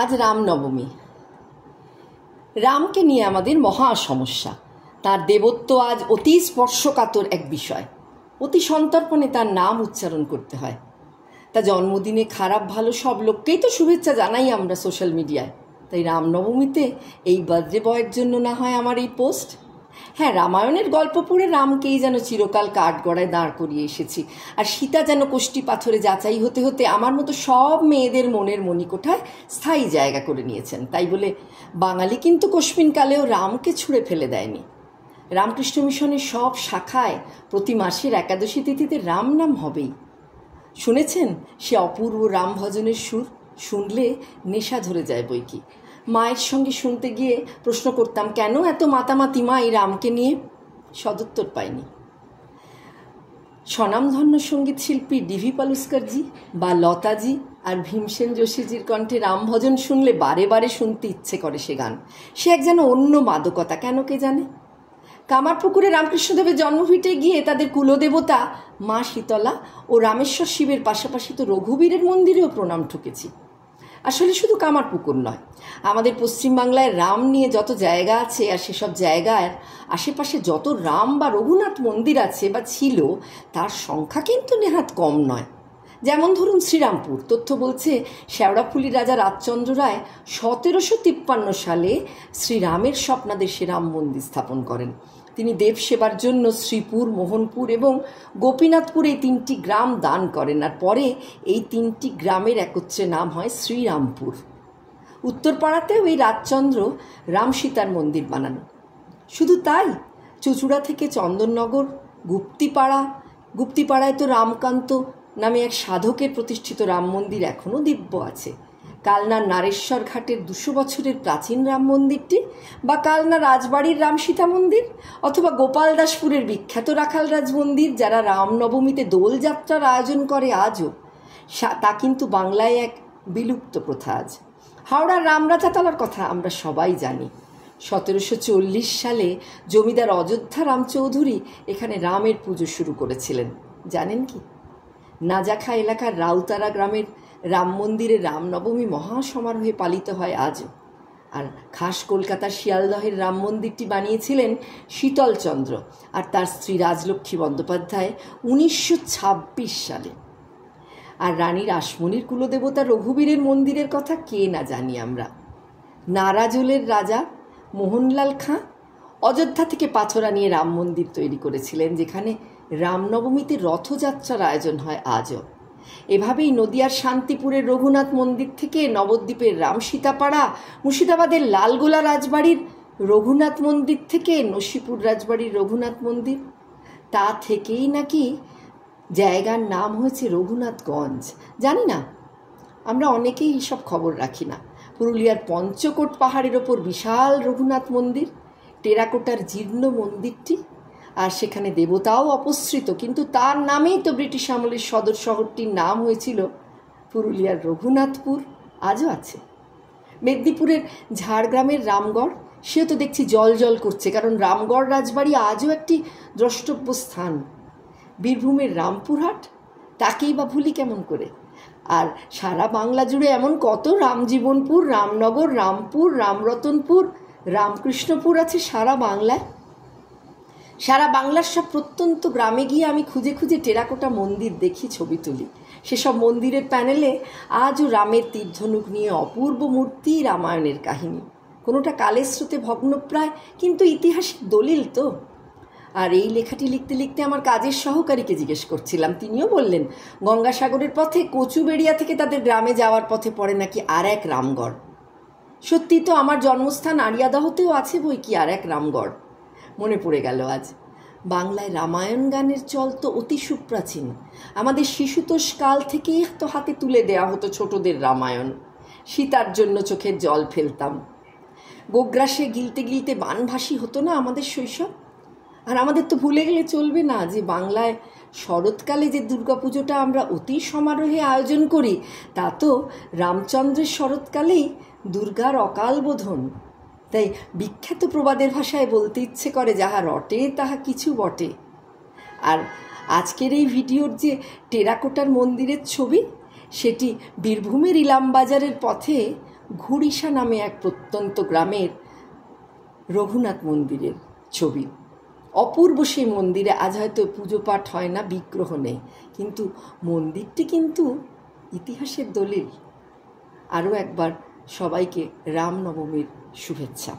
আজ রামনবমী। রামকে নিয়ে আমাদের মহা সমস্যা। তার দেবত্ব আজ অতি স্পর্শকাতর এক বিষয়। অতি সন্তর্পণে তার নাম উচ্চারণ করতে হয়। তা জন্মদিনে খারাপ ভালো সব লোককেই তো শুভেচ্ছা জানাই আমরা সোশ্যাল মিডিয়ায়। তাই রামনবমীতে এই বার্থডে বয়ের জন্য না হয় আমার এই পোস্ট। হ্যাঁ, রামায়ণের গল্প পড়ে রামকেই যেন চিরকাল কাঠগড়ায় দাঁড় করিয়ে এসেছি, আর সীতা যেন কোষ্ঠী পাথরে যাচাই হতে হতে আমার মতো সব মেয়েদের মনের মণিকোঠায় স্থায়ী জায়গা করে নিয়েছেন। তাই বলে বাঙালি কিন্তু কোশ্মিনকালেও রামকে ছুঁড়ে ফেলে দেয়নি। রামকৃষ্ণ মিশনের সব শাখায় প্রতি মাসের একাদশী তিথিতে রাম নাম হবেই। শুনেছেন সে অপূর্ব রাম ভজনের সুর? শুনলে নেশা ধরে যায় বই কি। মায়ের সঙ্গে শুনতে গিয়ে প্রশ্ন করতাম, কেন এত মাতামাতি মা এই রামকে নিয়ে? সদুত্তর পাইনি। স্বনামধন্য সঙ্গীত শিল্পী ডিভি পালুস্করজি বা লতাজি আর ভীমসেন যোশীজির কণ্ঠে রাম ভজন শুনলে বারে বারে শুনতে ইচ্ছে করে সে গান। সে এক যেন অন্য মাদকতা, কেন কে জানে। কামারপুকুরে রামকৃষ্ণদেবের জন্মভিটে গিয়ে তাদের কুলদেবতা মা শীতলা ও রামেশ্বর শিবের পাশাপাশি তো রঘুবীরের মন্দিরেও প্রণাম ঠুকেছি। আসলে শুধু কামারপুকুর নয়, আমাদের পশ্চিমবাংলায় রাম নিয়ে যত জায়গা আছে আর সেসব জায়গার আশেপাশে যত রাম বা রঘুনাথ মন্দির আছে বা ছিল, তার সংখ্যা কিন্তু নেহাত কম নয়। যেমন ধরুন শ্রীরামপুর। তথ্য বলছে শেওড়াফুলি রাজা রাজচন্দ্র রায় 1753 সালে শ্রীরামের স্বপ্নাদেশে রাম মন্দির স্থাপন করেন। তিনি দেব সেবার জন্য শ্রীপুর, মোহনপুর এবং গোপীনাথপুর এই 3টি গ্রাম দান করেন, আর পরে এই 3টি গ্রামের একত্রে নাম হয় শ্রীরামপুর। উত্তরপাড়াতেও এই রাজচন্দ্র রাম সীতার মন্দির বানান। শুধু তাই, চুঁচুড়া থেকে চন্দননগর, গুপ্তিপাড়ায় তো রামকান্ত নামে এক সাধকের প্রতিষ্ঠিত রাম মন্দির এখনও দিব্য আছে। কালনার নারেশ্বর ঘাটের 200 বছরের প্রাচীন রাম মন্দিরটি, বা কালনা রাজবাড়ির রাম সীতা মন্দির, অথবা গোপালদাসপুরের বিখ্যাত রাখালরাজ মন্দির, যারা রামনবমীতে দোলযাত্রার আয়োজন করে আজও, তা কিন্তু বাংলায় এক বিলুপ্ত প্রথা আজ। হাওড়ার রামরাজাতলার কথা আমরা সবাই জানি। 1740 সালে জমিদার অযোধ্যা রামচৌধুরী এখানে রামের পুজো শুরু করেছিলেন। জানেন কি? নাজাখা এলাকার রাউতারা গ্রামের রাম মন্দিরে রামনবমী মহাসমারোহে পালিত হয় আজও। আর খাস কলকাতার শিয়ালদহের রাম মন্দিরটি বানিয়েছিলেন শীতলচন্দ্র আর তার স্ত্রী রাজলক্ষ্মী বন্দ্যোপাধ্যায় 1926 সালে। আর রানী রাসমণির কুলদেবতা রঘুবীরের মন্দিরের কথা কে না জানি আমরা। নারাজলের রাজা মোহনলাল খাঁ অযোধ্যা থেকে পাথর নিয়ে রাম মন্দির তৈরি করেছিলেন, যেখানে রামনবমীতে রথযাত্রার আয়োজন হয় আজও। এভাবেই নদিয়ার শান্তিপুরের রঘুনাথ মন্দির থেকে নবদ্বীপের রাম সীতাপাড়া, মুর্শিদাবাদের লালগোলা রাজবাড়ির রঘুনাথ মন্দির থেকে নসিপুর রাজবাড়ির রঘুনাথ মন্দির, তা থেকেই নাকি জায়গার নাম হয়েছে রঘুনাথগঞ্জ। জানি না, আমরা অনেকেই এইসব খবর রাখি না। পুরুলিয়ার পঞ্চকোট পাহাড়ের ওপর বিশাল রঘুনাথ মন্দির, টেরাকোটার জীর্ণ মন্দিরটি, আর সেখানে দেবতাও অপসৃত, কিন্তু তার নামেই তো ব্রিটিশ আমলের সদর শহরটির নাম হয়েছিল পুরুলিয়ার রঘুনাথপুর, আজও আছে। মেদিনীপুরের ঝাড়গ্রামের রামগড়, সেও তো দেখছি জল জল করছে, কারণ রামগড় রাজবাড়ি আজও একটি দ্রষ্টব্য স্থান। বীরভূমের রামপুরহাট, তাকেই বা ভুলি কেমন করে? আর সারা বাংলা জুড়ে এমন কত রামজীবনপুর, রামনগর, রামপুর, রামরতনপুর, রামকৃষ্ণপুর আছে সারা বাংলায়। সারা বাংলার সব প্রত্যন্ত গ্রামে গিয়ে আমি খুঁজে খুঁজে টেরাকোটা মন্দির দেখি, ছবি তুলি। সেসব মন্দিরের প্যানেলে আজও রামের তীরধনুক নিয়ে অপূর্ব মূর্তি, রামায়ণের কাহিনী। কোনোটা কালের স্রোতে ভগ্নপ্রায়, কিন্তু ইতিহাসের দলিল তো। আর এই লেখাটি লিখতে লিখতে আমার কাজের সহকারীকে জিজ্ঞেস করছিলাম, তিনিও বললেন গঙ্গাসাগরের পথে কচুবেড়িয়া থেকে তাদের গ্রামে যাওয়ার পথে পড়ে নাকি আর এক রামগড়। সত্যি তো, আমার জন্মস্থান আড়িয়াদহতেও আছে বই কি আর এক রামগড়। মনে পড়ে গেল আজ, বাংলায় রামায়ণ গানের চল তো অতি সুপ্রাচীন। আমাদের শিশুতোষ কাল থেকেই তো হাতে তুলে দেওয়া হতো ছোটদের রামায়ণ। সীতার জন্য চোখের জল ফেলতাম। গোগ্রাসে গিলতে গিলতে বানভাসী হতো না আমাদের শৈশব? আর আমাদের তো ভুলে গেলে চলবে না যে বাংলায় শরৎকালে যে দুর্গাপুজোটা আমরা অতি সমারোহে আয়োজন করি, তা তো রামচন্দ্রের শরৎকালেই দুর্গার অকাল বোধন। তাই বিখ্যাত প্রবাদের ভাষায় বলতে ইচ্ছে করে, যাহা রটে তাহা কিছু বটে। আর আজকের এই ভিডিওর যে টেরাকোটার মন্দিরের ছবি, সেটি বীরভূমের ইলামবাজারের পথে ঘুড়িসা নামে এক প্রত্যন্ত গ্রামের রঘুনাথ মন্দিরের ছবি। অপূর্ব সেই মন্দিরে আজ হয়তো পুজো পাঠ হয় না, বিগ্রহ নেই, কিন্তু মন্দিরটি কিন্তু ইতিহাসের দলিল। আরও একবার সবাইকে রামনবমীর শুভেচ্ছা।